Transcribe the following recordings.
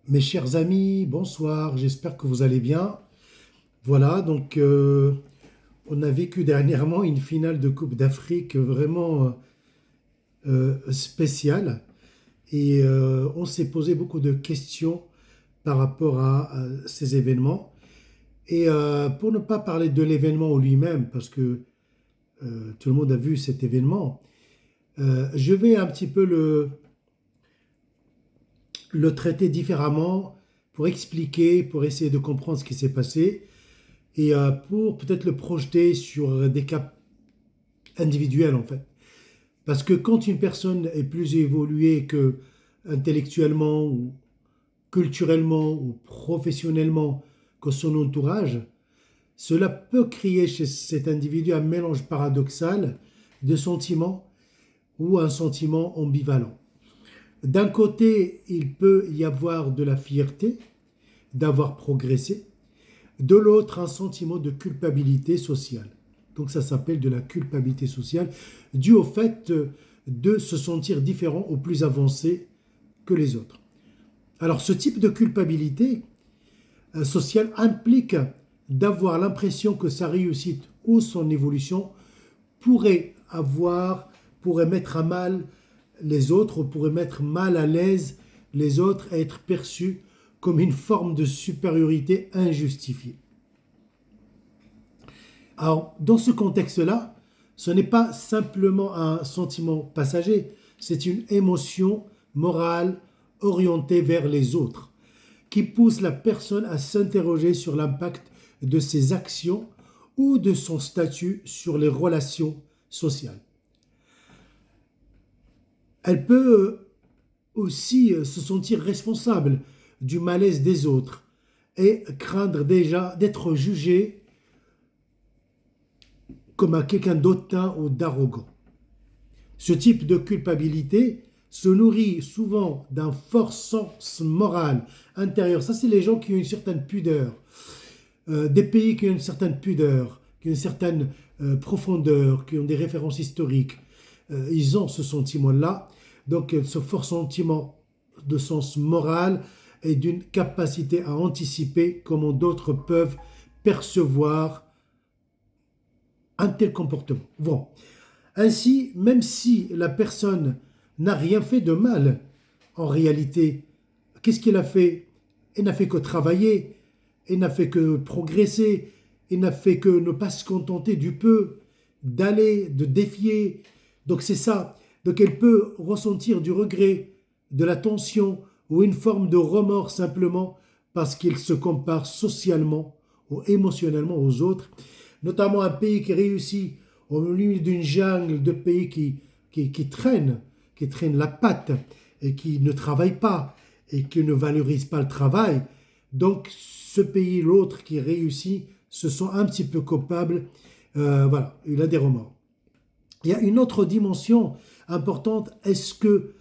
Mes chers amis, bonsoir, j'espère que vous allez bien. Voilà, on a vécu dernièrement une finale de Coupe d'Afrique vraiment spéciale on s'est posé beaucoup de questions par rapport à ces événements. Pour ne pas parler de l'événement en lui-même, parce que tout le monde a vu cet événement, je vais un petit peu le traiter différemment pour expliquer, pour essayer de comprendre ce qui s'est passé pour peut-être le projeter sur des cas individuels en fait. Parce que quand une personne est plus évoluée que intellectuellement ou culturellement ou professionnellement que son entourage, cela peut créer chez cet individu un mélange paradoxal de sentiments ou un sentiment ambivalent. D'un côté, il peut y avoir de la fierté d'avoir progressé, de l'autre, un sentiment de culpabilité sociale. Donc ça s'appelle de la culpabilité sociale, due au fait de se sentir différent ou plus avancé que les autres. Alors ce type de culpabilité sociale implique d'avoir l'impression que sa réussite ou son évolution pourrait pourrait mettre à mal les autres, ou pourrait mettre mal à l'aise les autres, et être perçu comme une forme de supériorité injustifiée. Alors, dans ce contexte-là, ce n'est pas simplement un sentiment passager, c'est une émotion morale orientée vers les autres, qui pousse la personne à s'interroger sur l'impact de ses actions ou de son statut sur les relations sociales. Elle peut aussi se sentir responsable du malaise des autres et craindre déjà d'être jugée comme à quelqu'un d'autant ou d'arrogant. Ce type de culpabilité se nourrit souvent d'un fort sens moral intérieur. Ça, c'est les gens qui ont une certaine pudeur. Des pays qui ont une certaine pudeur, qui ont une certaine profondeur, qui ont des références historiques. Ils ont ce sentiment-là. Donc, ce fort sentiment de sens moral et d'une capacité à anticiper comment d'autres peuvent percevoir un tel comportement. Bon. Ainsi, même si la personne n'a rien fait de mal, en réalité, qu'est-ce qu'il a fait? Il n'a fait que travailler, il n'a fait que progresser, il n'a fait que ne pas se contenter du peu, d'aller, de défier. Donc c'est ça. Donc elle peut ressentir du regret, de la tension ou une forme de remords simplement parce qu'il se compare socialement ou émotionnellement aux autres, notamment un pays qui réussit au milieu d'une jungle de pays qui traînent la patte et qui ne travaillent pas et qui ne valorisent pas le travail. Donc ce pays, l'autre qui réussit, se sent un petit peu coupable. Voilà, il a des remords. Il y a une autre dimension importante. Est-ce que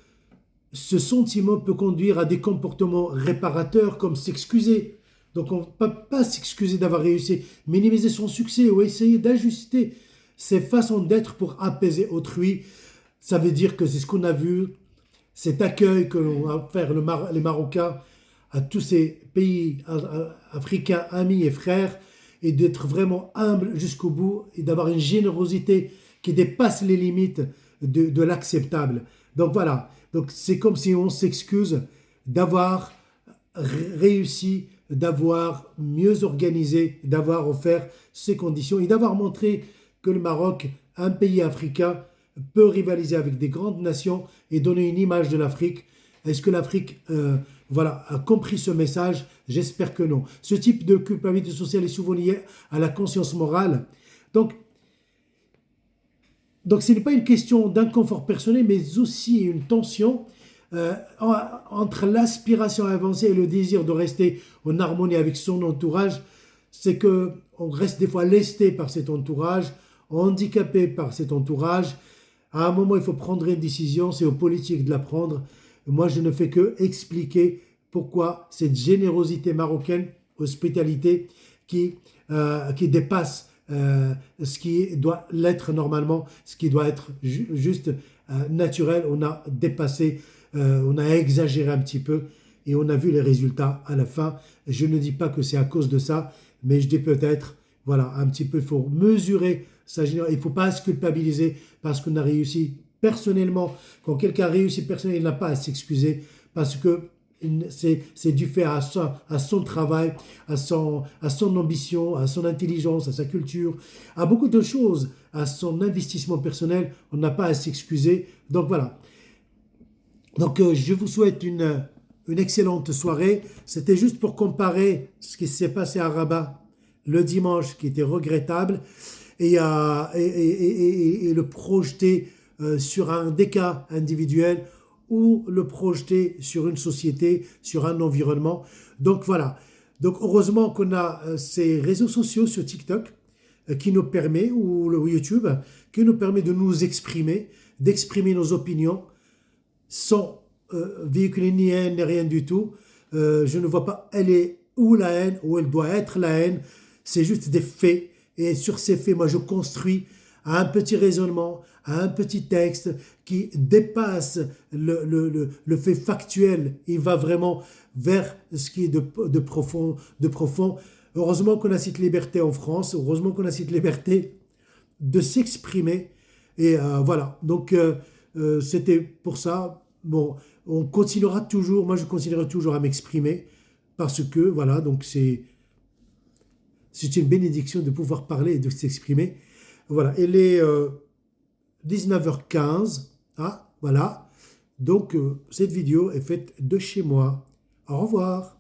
ce sentiment peut conduire à des comportements réparateurs comme s'excuser? Donc on ne peut pas s'excuser d'avoir réussi, minimiser son succès ou essayer d'ajuster ses façons d'être pour apaiser autrui. Ça veut dire que c'est ce qu'on a vu, cet accueil que l'on va faire les Marocains à tous ces pays africains, amis et frères, et d'être vraiment humble jusqu'au bout et d'avoir une générosité qui dépasse les limites de l'acceptable. Donc voilà, donc c'est comme si on s'excuse d'avoir réussi, d'avoir mieux organisé, d'avoir offert ces conditions et d'avoir montré que le Maroc, un pays africain, peut rivaliser avec des grandes nations et donner une image de l'Afrique. Est-ce que l'Afrique a compris ce message? J'espère que non. Ce type de culpabilité sociale est souvent lié à la conscience morale. Donc, donc ce n'est pas une question d'inconfort personnel, mais aussi une tension euh, entre l'aspiration à avancer et le désir de rester en harmonie avec son entourage. C'est que on reste des fois lesté par cet entourage, handicapé par cet entourage. À un moment, il faut prendre une décision, c'est aux politiques de la prendre. Moi, je ne fais que expliquer pourquoi cette générosité marocaine, hospitalité, qui dépasse ce qui doit l'être normalement, ce qui doit être juste naturel. On a dépassé, on a exagéré un petit peu. et on a vu les résultats à la fin. Je ne dis pas que c'est à cause de ça, mais je dis peut-être, voilà, un petit peu, il faut mesurer sa génération. Il ne faut pas se culpabiliser parce qu'on a réussi personnellement. Quand quelqu'un a réussi personnellement, il n'a pas à s'excuser parce que c'est dû faire à son travail, à son ambition, à son intelligence, à sa culture, à beaucoup de choses, à son investissement personnel. On n'a pas à s'excuser. Donc voilà. Donc je vous souhaite une excellente soirée. C'était juste pour comparer ce qui s'est passé à Rabat le dimanche, qui était regrettable, et le projeter sur des cas individuels ou le projeter sur une société, sur un environnement. Donc voilà. Donc heureusement qu'on a ces réseaux sociaux sur TikTok qui nous permet, ou le YouTube, qui nous permet de nous exprimer, d'exprimer nos opinions sans véhiculer ni haine ni rien du tout. Je ne vois pas elle est où la haine, où elle doit être la haine. C'est juste des faits. Et sur ces faits, moi, je construis un petit raisonnement, un petit texte qui dépasse le fait factuel. Il va vraiment vers ce qui est de profond, de profond. Heureusement qu'on a cette liberté en France. Heureusement qu'on a cette liberté de s'exprimer. Et voilà. Donc, c'était pour ça. Bon, on continuera toujours. Moi, je continuerai toujours à m'exprimer parce que, voilà, donc c'est une bénédiction de pouvoir parler et de s'exprimer. Voilà, il est 19h15. Ah, voilà. Donc, cette vidéo est faite de chez moi. Au revoir.